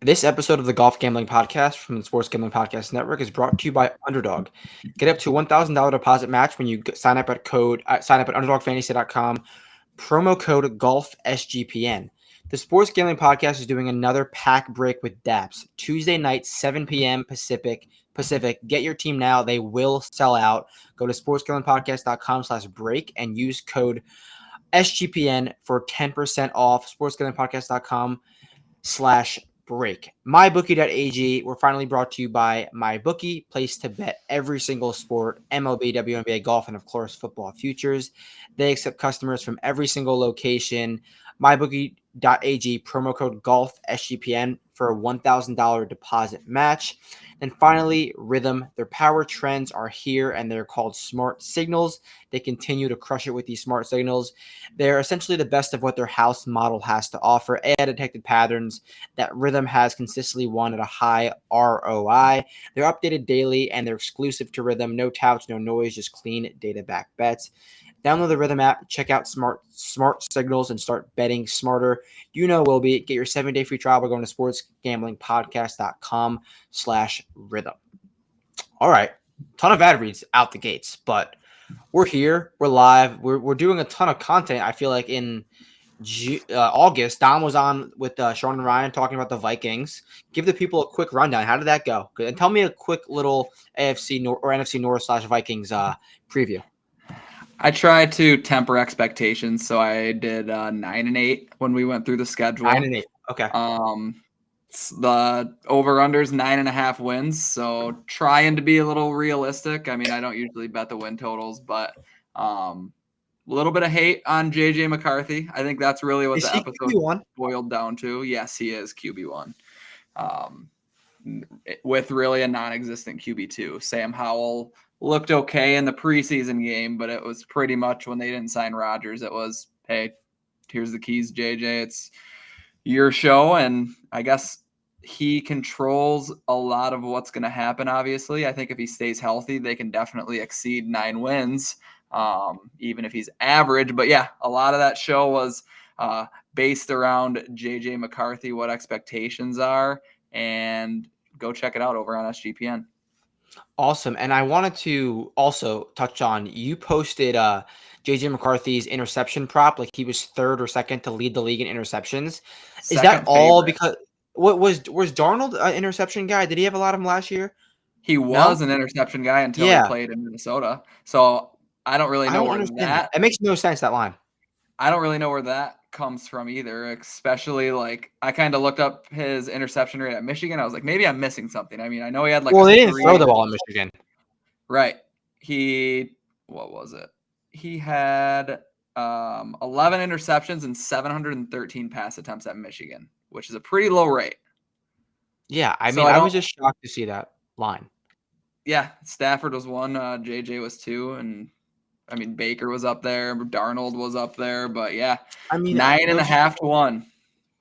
This episode of the Golf Gambling Podcast from the Sports Gambling Podcast Network is brought to you by Underdog. Get up to $1,000 deposit match when you sign up at underdogfantasy.com. Promo code GolfSGPN. The Sports Gambling Podcast is doing another pack break with DAPS. Tuesday night, 7 p.m. Pacific. Get your team now. They will sell out. Go to sportsgamblingpodcast.com/break and use code SGPN for 10% off. sportsgamblingpodcast.com/break. MyBookie.ag. We're finally brought to you by MyBookie, place to bet every single sport, MLB, WNBA, golf, and of course, football futures. They accept customers from every single location. MyBookie.ag, promo code GolfSGPN for a $1,000 deposit match. And finally, Rhythm. Their power trends are here, and they're called Smart Signals. They continue to crush it with these smart signals. They're essentially the best of what their house model has to offer. AI-detected patterns that Rhythm has consistently won at a high ROI. They're updated daily, and they're exclusive to Rhythm. No touts, no noise, just clean data-backed bets. Download the Rhythm app, check out Smart Signals, and start betting smarter. You know will be. Get your 7-day free trial by going to sportsgamblingpodcast.com/rhythm. All right. Ton of ad reads out the gates, but we're here. We're live. We're doing a ton of content. I feel like in August, Dom was on with Sean and Ryan talking about the Vikings. Give the people a quick rundown. How did that go? And tell me a quick little AFC North or NFC North / Vikings preview. I tried to temper expectations, so I did 9-8 when we went through the schedule. 9-8. Okay. The over/under's 9.5 wins, so trying to be a little realistic. I mean, I don't usually bet the win totals, but a little bit of hate on JJ McCarthy. I think that's really what the episode QB1? Boiled down to. Yes, he is QB1. With really a non-existent QB2. Sam Howell looked okay in the preseason game, but it was pretty much when they didn't sign Rodgers, it was, hey, here's the keys, JJ. It's your show, and I guess he controls a lot of what's going to happen, obviously. I think if he stays healthy, they can definitely exceed 9 wins, even if he's average. But, yeah, a lot of that show was based around JJ McCarthy, what expectations are, and go check it out over on SGPN. Awesome. And I wanted to also touch on, you posted JJ McCarthy's interception prop, like he was third or second to lead the league in interceptions. Is that all because what was Darnold an interception guy? Did he have a lot of them last year? He was an interception guy until he played in Minnesota. So I don't really know where that. It makes no sense, that line. I don't really know where that comes from either, especially like I kind of looked up his interception rate at Michigan. I was like, maybe I'm missing something. I mean, I know he had like they didn't throw the ball in Michigan. Right. What was it? He had 11 interceptions and 713 pass attempts at Michigan, which is a pretty low rate. Yeah, I mean, I was just shocked to see that line. Yeah, Stafford was 1, JJ was 2, and I mean, Baker was up there, Darnold was up there, but yeah, I mean, 9.5 to 1.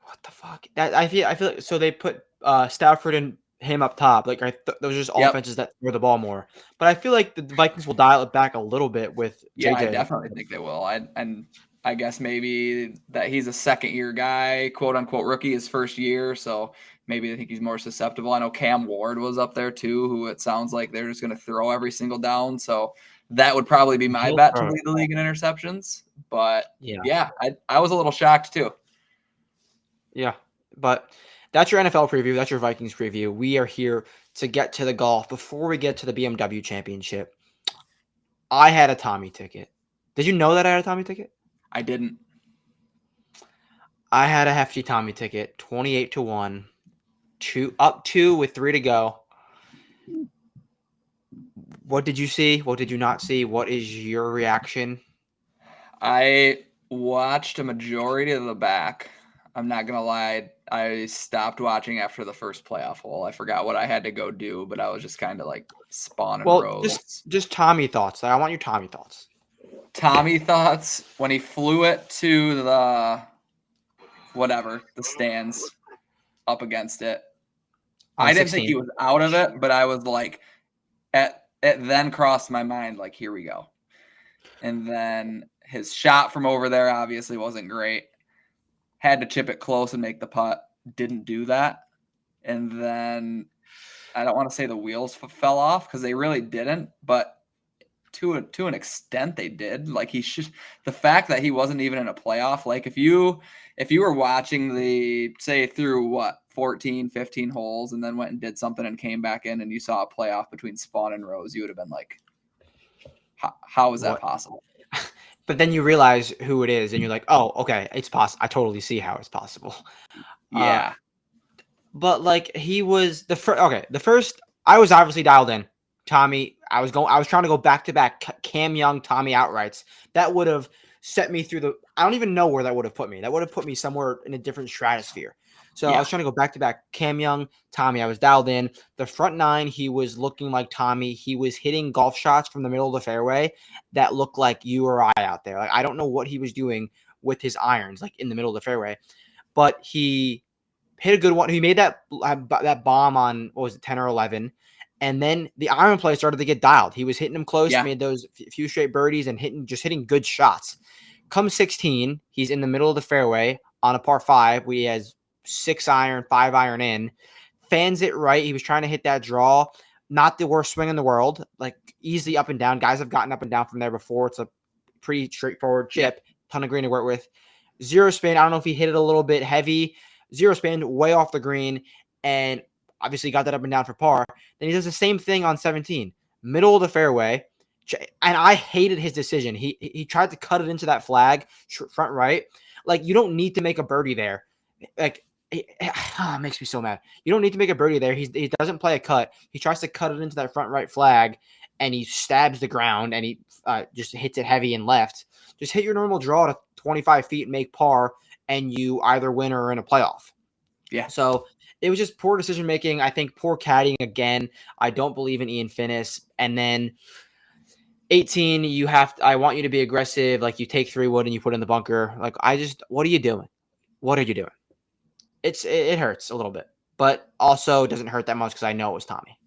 What the fuck? I feel like, so they put Stafford and him up top. Like those are just offenses that throw the ball more. But I feel like the Vikings will dial it back a little bit with JJ. Yeah, I definitely think they will. And I guess maybe that he's a second-year guy, quote-unquote rookie, his first year, so maybe they think he's more susceptible. I know Cam Ward was up there too, who it sounds like they're just going to throw every single down, so that would probably be my bet to lead the league in interceptions. But, yeah I was a little shocked too. Yeah, but that's your NFL preview. That's your Vikings preview. We are here to get to the golf. Before we get to the BMW championship, I had a Tommy ticket. Did you know that I had a Tommy ticket? I didn't. I had a hefty Tommy ticket, 28 to 1, up 2 with 3 to go. What did you see? What did you not see? What is your reaction? I watched a majority of the back. I'm not going to lie. I stopped watching after the first playoff hole. I forgot what I had to go do, but I was just kind of like spawning rows. Just Tommy thoughts. I want your Tommy thoughts. Tommy thoughts when he flew it to the stands up against it. I didn't think he was out of it, but I was like, it then crossed my mind, like, here we go. And then his shot from over there obviously wasn't great. Had to chip it close and make the putt. Didn't do that. and then I don't want to say the wheels fell off because they really didn't, but to an extent they did. Like the fact that he wasn't even in a playoff, like if you were watching say through 14, 15 holes and then went and did something and came back in and you saw a playoff between Spawn and Rose, you would have been like, how is that possible? But then you realize who it is and you're like, oh, okay, it's possible. I totally see how it's possible. Yeah. But like he was the first. Okay, the first I was obviously dialed in. Tommy, I was trying to go back to back Cam Young, Tommy outrights. That would have set me through I don't even know where that would have put me. That would have put me somewhere in a different stratosphere. So I was trying to go back to back Cam Young, Tommy. I was dialed in. The front nine, he was looking like Tommy. He was hitting golf shots from the middle of the fairway that looked like you or I out there. Like I don't know what he was doing with his irons, like in the middle of the fairway, but he hit a good one. He made that bomb on, what was it, 10 or 11. And then the iron play started to get dialed. He was hitting them close, made those few straight birdies and hitting good shots. Come 16, he's in the middle of the fairway on a par 5. He has 6 iron, 5 iron in. Fans it right. He was trying to hit that draw. Not the worst swing in the world. Like easily up and down. Guys have gotten up and down from there before. It's a pretty straightforward chip. Ton of green to work with. Zero spin. I don't know if he hit it a little bit heavy. Zero spin, way off the green, and obviously got that up and down for par. Then he does the same thing on 17, middle of the fairway, and I hated his decision. He tried to cut it into that flag, front right. Like, you don't need to make a birdie there. Like, it makes me so mad. You don't need to make a birdie there. He doesn't play a cut. He tries to cut it into that front right flag, and he stabs the ground, and he just hits it heavy and left. Just hit your normal draw to 25 feet and make par, and you either win or are in a playoff. Yeah. So it was just poor decision making. I think poor caddying again. I don't believe in Ian Finnis. And then 18, I want you to be aggressive. Like, you take 3 wood and you put in the bunker. Like, what are you doing? What are you doing? It hurts a little bit, but also doesn't hurt that much because I know it was Tommy.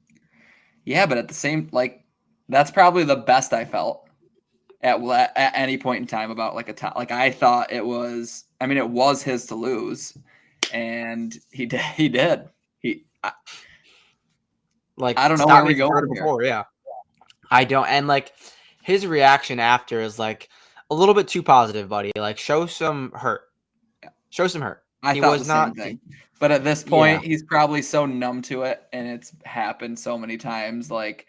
Yeah, but at the same, like, that's probably the best I felt at any point in time about like a top. Like, I thought it was his to lose, and he did. I don't know where we go from before. Yeah, I don't. And like, his reaction after is like a little bit too positive, buddy. Like, show some hurt. Show some hurt. He thought was the same thing. But at this point, he's probably so numb to it, and it's happened so many times. Like,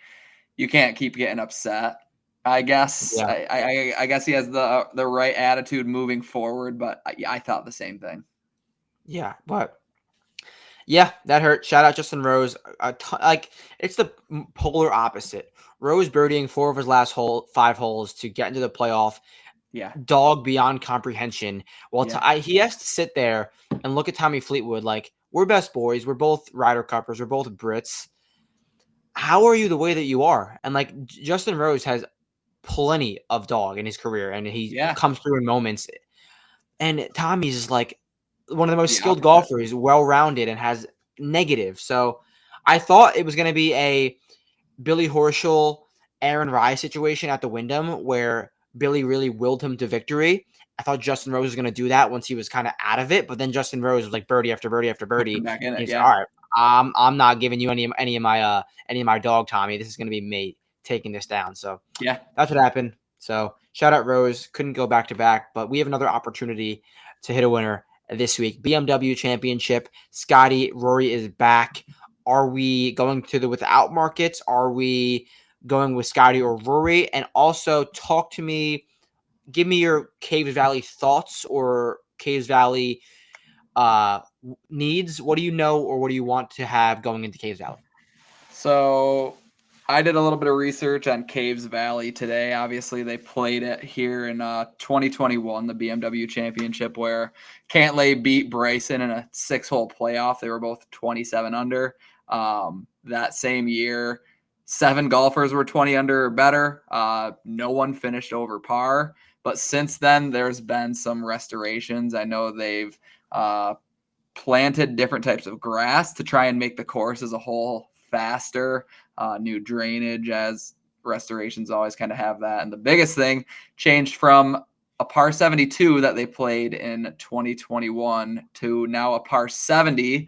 you can't keep getting upset. I guess I guess he has the right attitude moving forward, but I thought the same thing. Yeah, but yeah, that hurt. Shout out Justin Rose. Like, it's the polar opposite. Rose birdieing 4 of his last 5 holes to get into the playoff. Yeah, dog beyond comprehension. Well, he has to sit there and look at Tommy Fleetwood like, we're best boys. We're both Ryder Cuppers. We're both Brits. How are you the way that you are? And like, Justin Rose has plenty of dog in his career, and he comes through in moments. And Tommy's is like one of the most skilled golfers, well-rounded, and has negative. So I thought it was going to be a Billy Horschel, Aaron Rai situation at the Wyndham where Billy really willed him to victory. I thought Justin Rose was going to do that once he was kind of out of it, but then Justin Rose was like birdie after birdie after birdie. Back in it, he's all right. I'm not giving you any of my dog, Tommy. This is going to be me taking this down. So that's what happened. So shout out Rose. Couldn't go back to back, but we have another opportunity to hit a winner this week. BMW Championship. Scotty, Rory is back. Are we going to the without markets? Are we going with Scotty or Rory? And also talk to me. Give me your Caves Valley thoughts or Caves Valley needs. What do you know or what do you want to have going into Caves Valley? So I did a little bit of research on Caves Valley today. Obviously, they played it here in 2021, the BMW Championship, where Cantlay beat Bryson in a 6-hole playoff. They were both 27 under. That same year, 7 golfers were 20 under or better. No one finished over par. But since then, there's been some restorations. I know they've planted different types of grass to try and make the course as a whole faster, new drainage, as restorations always kind of have that. And the biggest thing changed from a par 72 that they played in 2021 to now a par 70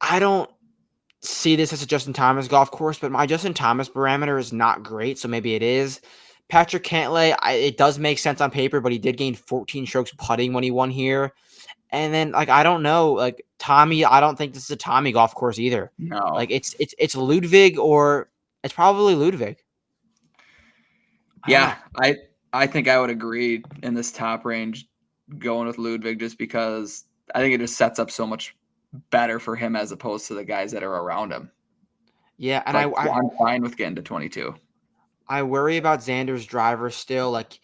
I don't see this as a Justin Thomas golf course, but my Justin Thomas parameter is not great, so maybe it is. Patrick Cantlay, it does make sense on paper, but he did gain 14 strokes putting when he won here. And then, like, I don't know, like Tommy, I don't think this is a Tommy golf course either. No. Like, it's Ludwig, or it's probably Ludwig. Yeah, I think I would agree in this top range going with Ludwig, just because I think it just sets up so much better for him as opposed to the guys that are around him. Yeah, and Like, I'm fine with getting to 22. I worry about Xander's driver still. Like,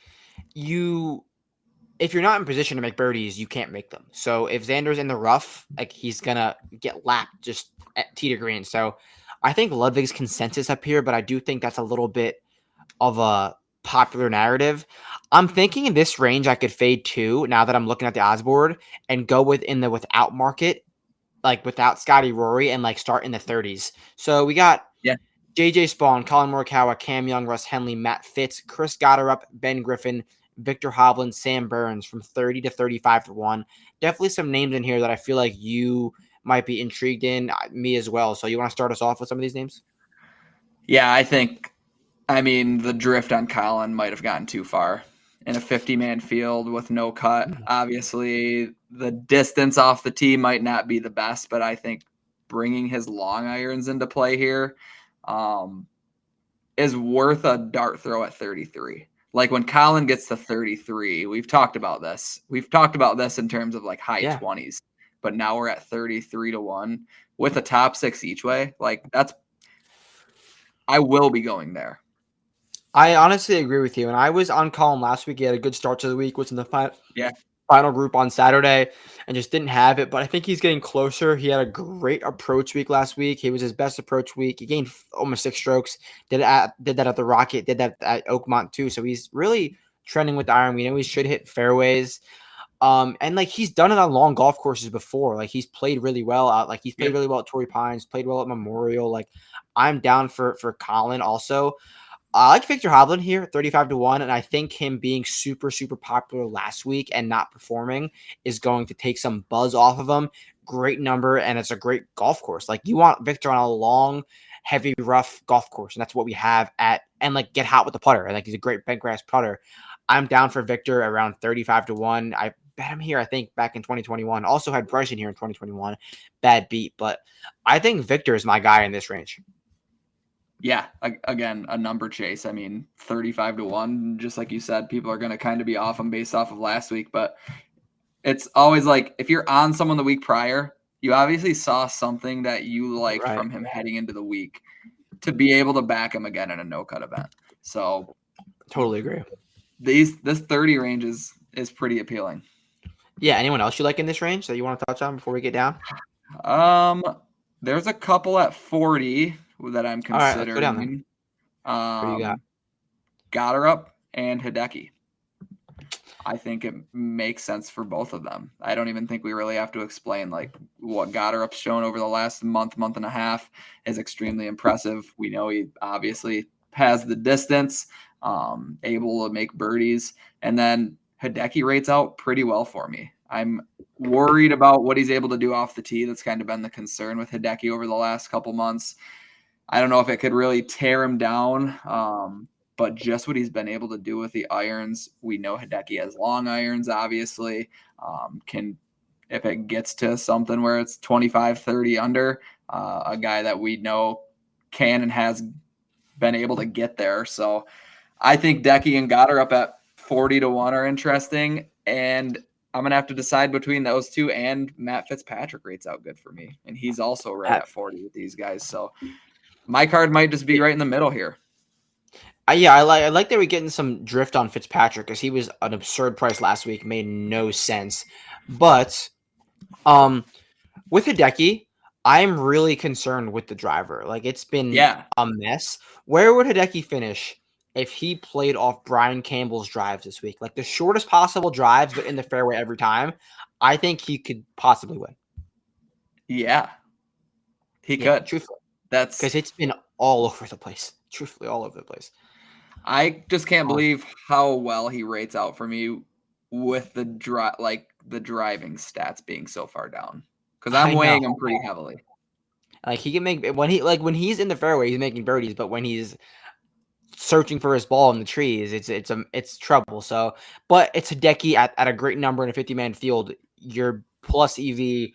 if you're not in position to make birdies, you can't make them. So if Xander's in the rough, like, he's gonna get lapped just at tee to green. So I think Ludwig's consensus up here, but I do think that's a little bit of a popular narrative. I'm thinking in this range I could fade 2 now that I'm looking at the odds board and go within the without market, like without Scotty Rory, and like start in the 30s. So we got JJ Spawn, Colin Morikawa, Cam Young, Russ Henley, Matt Fitz, Chris Gotterup, Ben Griffin, Victor Hovland, Sam Burns from 30 to 35 to 1. Definitely some names in here that I feel like you might be intrigued in, me as well. So you want to start us off with some of these names? Yeah, I mean, the drift on Colin might have gotten too far. In a 50-man field with no cut, obviously the distance off the tee might not be the best, but I think bringing his long irons into play here is worth a dart throw at 33. Like, when Colin gets to 33, we've talked about this. We've talked about this in terms of like high 20s, but now we're at 33 to 1 with a top 6 each way. Like, I will be going there. I honestly agree with you. And I was on Colin last week. He had a good start to the week, was in the final group on Saturday, and just didn't have it. But I think he's getting closer. He had a great approach week last week. He was his best approach week. He gained almost 6 strokes. Did that at the Rocket. Did that at Oakmont too. So he's really trending with the iron. We know he should hit fairways. And like, he's done it on long golf courses before. Like, he's played really well out. Like, he's played really well at Torrey Pines. Played well at Memorial. Like, I'm down for Colin also. I like Victor Hovland here, 35 to 1, and I think him being super, super popular last week and not performing is going to take some buzz off of him. Great number, and it's a great golf course. Like, you want Victor on a long, heavy, rough golf course, and that's what we have and like, get hot with the putter. Like, he's a great bent grass putter. I'm down for Victor around 35 to 1. I bet him here, I think, back in 2021. Also had Bryson here in 2021. Bad beat, but I think Victor is my guy in this range. Yeah, again, a number chase. I mean, 35 to 1, just like you said, people are going to kind of be off him based off of last week. But it's always like, if you're on someone the week prior, you obviously saw something that you liked from him heading into the week to be able to back him again in a no-cut event. So totally agree. This 30 range is pretty appealing. Yeah, anyone else you like in this range that you want to touch on before we get down? There's a couple at 40 that I'm considering. All right, let's go down then. What do you got? Gotterup and Hideki. I think it makes sense for both of them. I don't even think we really have to explain, like, what Gotterup's shown over the last month and a half is extremely impressive. We know he obviously has the distance, able to make birdies, and then Hideki rates out pretty well for me. I'm worried about what he's able to do off the tee. That's kind of been the concern with Hideki over the last couple months. I don't know if it could really tear him down, but just what he's been able to do with the irons. We know Hideki has long irons, obviously. If it gets to something where it's 25, 30 under, a guy that we know can and has been able to get there. So I think Decky and Gotterup at 40 to 1 are interesting. And I'm going to have to decide between those two, and Matt Fitzpatrick rates out good for me. And he's also right at 40 with these guys. So my card might just be right in the middle here. Yeah, I like that we're getting some drift on Fitzpatrick, because he was an absurd price last week. Made no sense. But with Hideki, I'm really concerned with the driver. Like, it's been a mess. Where would Hideki finish if he played off Brian Campbell's drives this week? Like, the shortest possible drives, but in the fairway every time. I think he could possibly win. Yeah, he could. Truthfully. That's because it's been all over the place. Truthfully, all over the place. I just can't believe how well he rates out for me with the driving stats being so far down, because I'm weighing him pretty heavily. Like he can make when he's in the fairway, he's making birdies, but when he's searching for his ball in the trees, it's trouble. So, but it's Hideki at a great number in a 50-man field. You're plus EV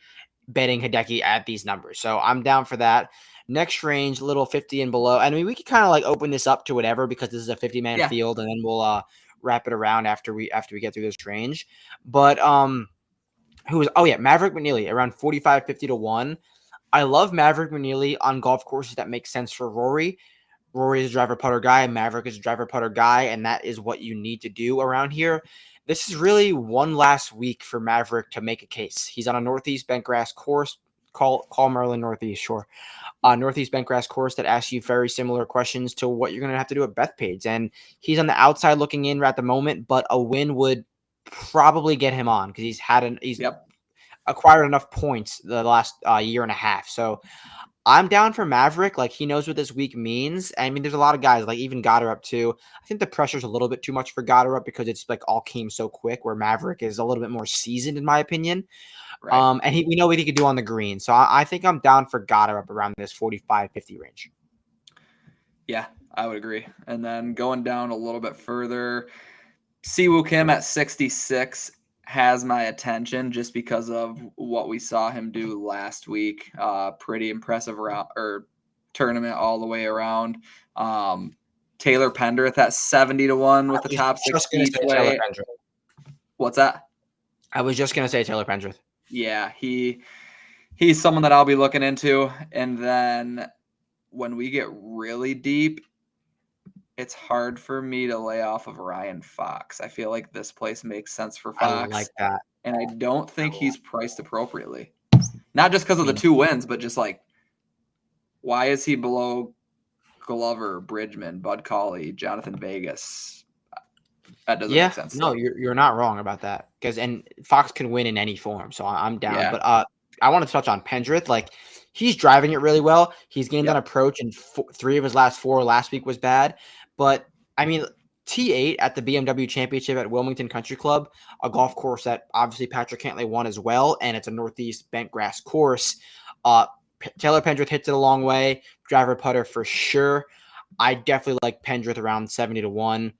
betting Hideki at these numbers. So I'm down for that. Next range, little 50 and below. I mean, we could kind of like open this up to whatever because this is a 50-man Yeah. field, and then we'll wrap it around after we get through this range. But Maverick McNeely around 45, 50 to 1. I love Maverick McNeely on golf courses that make sense for Rory. Rory is a driver putter guy. Maverick is a driver putter guy, and that is what you need to do around here. This is really one last week for Maverick to make a case. He's on a Northeast bentgrass course. Call Maryland Northeast, sure. Northeast bentgrass course that asks you very similar questions to what you're going to have to do at Bethpage. And he's on the outside looking in at the moment, but a win would probably get him on because he's acquired enough points the last year and a half. So I'm down for Maverick. Like, he knows what this week means. I mean, there's a lot of guys, like even Goddard too. I think the pressure's a little bit too much for Goddard because it's like all came so quick, where Maverick is a little bit more seasoned, in my opinion. Right. And we know what he could do on the green. So I think I'm down for Goddard around this 45-50 range. Yeah, I would agree. And then going down a little bit further, Siwoo Kim at 66 has my attention just because of what we saw him do last week. Pretty impressive tournament all the way around. Taylor Pendrith at 70 to 1 with the top 6 each way. What's that? I was just gonna say Taylor Pendrith. Yeah, he's someone that I'll be looking into. And then when we get really deep, it's hard for me to lay off of Ryan Fox. I feel like this place makes sense for Fox. I like that. And I don't think he's priced appropriately. Not just because of the 2 wins, but just like, why is he below Glover, Bridgman, Bud Cauley, Jonathan Vegas? That doesn't make sense. No, you're not wrong about that. And Fox can win in any form, so I'm down. Yeah. But I want to touch on Pendrith. Like, he's driving it really well. He's gained on approach, and 3 of his last 4 last week was bad. But I mean, T8 at the BMW Championship at Wilmington Country Club, a golf course that obviously Patrick Cantlay won as well, and it's a Northeast bentgrass course. Taylor Pendrith hits it a long way. Driver putter for sure. I definitely like Pendrith around 70 to 1.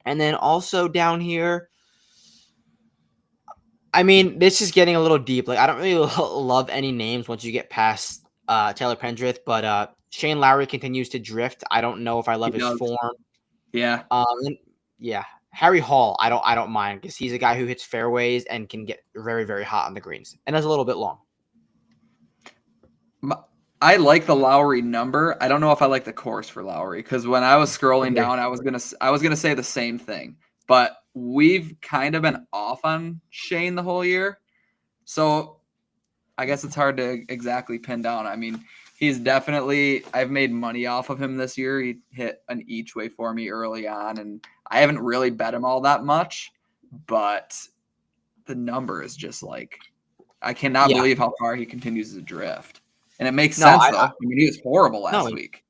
And then also down here, I mean, this is getting a little deep. Like, I don't really love any names once you get past Taylor Pendrith, but Shane Lowry continues to drift. I don't know if I love his form. Yeah. Harry Hall, I don't mind because he's a guy who hits fairways and can get very, very hot on the greens, and is a little bit long. I like the Lowry number. I don't know if I like the course for Lowry because when I was scrolling down, I was gonna say the same thing. But we've kind of been off on Shane the whole year, so I guess it's hard to exactly pin down. I mean, he's definitely – I've made money off of him this year. He hit an each way for me early on, and I haven't really bet him all that much, but the number is just like – I cannot believe how far he continues to drift. And it makes sense, though. I mean, he was horrible last week.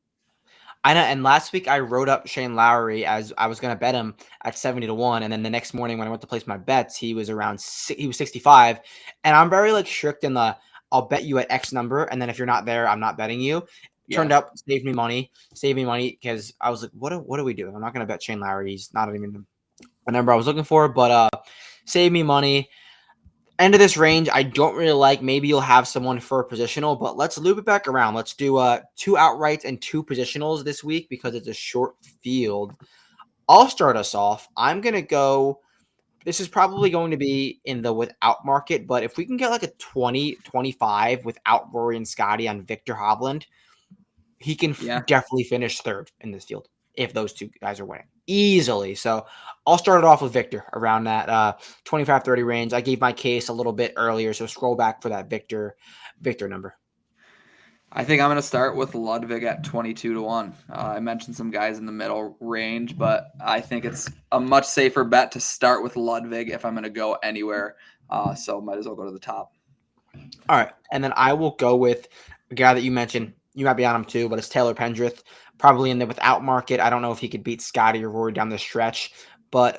I know, and last week I wrote up Shane Lowry as I was going to bet him at 70 to 1, and then the next morning when I went to place my bets, he was 65, and I'm very like strict in the I'll bet you at X number, and then if you're not there, I'm not betting you. Turned out saved me money because I was like, what are we doing? I'm not going to bet Shane Lowry. He's not even the number I was looking for, but saved me money. End of this range, I don't really like. Maybe you'll have someone for a positional, but let's loop it back around. Let's do 2 outrights and 2 positionals this week because it's a short field. I'll start us off. I'm going to go – this is probably going to be in the without market, but if we can get like a 20-25 without Rory and Scotty on Victor Hovland, he can definitely finish 3rd in this field if those 2 guys are winning easily. So I'll start it off with Victor around that 25-30 range. I gave my case a little bit earlier, so scroll back for that Victor number. I think I'm going to start with Ludwig at 22 to 1. I mentioned some guys in the middle range, but I think it's a much safer bet to start with Ludwig if I'm going to go anywhere. So might as well go to the top. All right. And then I will go with a guy that you mentioned. You might be on him too, but it's Taylor Pendrith, probably in the without market. I don't know if he could beat Scotty or Rory down the stretch, but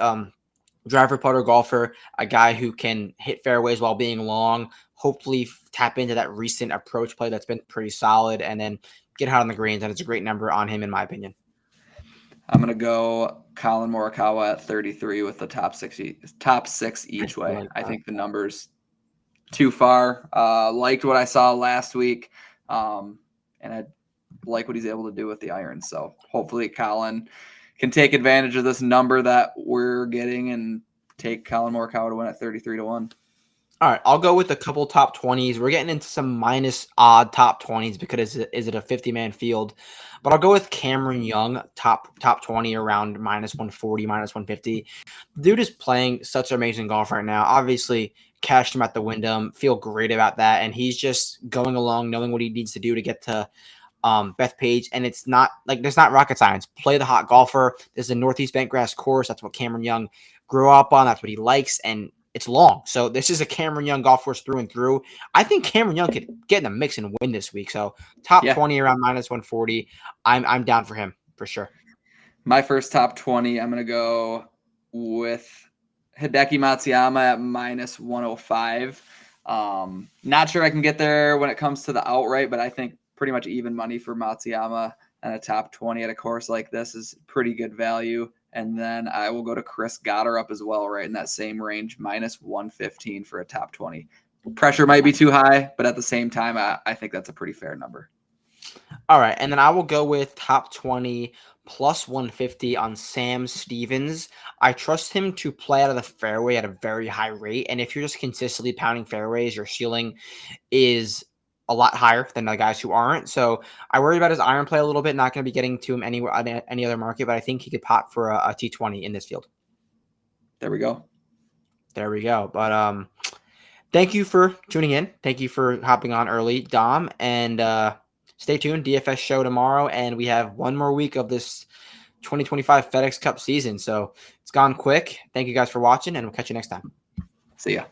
driver putter golfer, a guy who can hit fairways while being long, hopefully tap into that recent approach play that's been pretty solid, and then get hot on the greens. And it's a great number on him, in my opinion. I'm going to go Colin Morikawa at 33 with the top six each way. I think the number's too far. Liked what I saw last week, and I like what he's able to do with the irons. So hopefully Colin can take advantage of this number that we're getting and take Colin Morikawa to win at 33-1. All right, I'll go with a couple top 20s. We're getting into some minus odd top 20s because is it a 50-man field? But I'll go with Cameron Young, top 20 around minus 140, minus 150. Dude is playing such amazing golf right now. Obviously, cashed him at the Wyndham. Feel great about that. And he's just going along, knowing what he needs to do to get to Bethpage. And it's not like there's not rocket science. Play the hot golfer. This is a Northeast Bentgrass course. That's what Cameron Young grew up on. That's what he likes. And it's long. So this is a Cameron Young golf course through and through. I think Cameron Young could get in the mix and win this week. So top 20 around minus 140. I'm down for him for sure. My first top 20, I'm going to go with Hideki Matsuyama at minus 105. Not sure I can get there when it comes to the outright, but I think pretty much even money for Matsuyama and a top 20 at a course like this is pretty good value. And then I will go to Chris Gotterup as well, right in that same range, minus 115 for a top 20. Pressure might be too high, but at the same time, I think that's a pretty fair number. All right, and then I will go with top 20 plus 150 on Sam Stevens. I trust him to play out of the fairway at a very high rate, and if you're just consistently pounding fairways, your ceiling is a lot higher than the guys who aren't. So I worry about his iron play a little bit. Not going to be getting to him anywhere any other market, but I think he could pot for a T20 in this field. There we go. But thank you for tuning in. Thank you for hopping on early, Dom, and stay tuned. DFS show tomorrow, and we have one more week of this 2025 FedEx Cup season. So it's gone quick. Thank you guys for watching, and we'll catch you next time. See ya.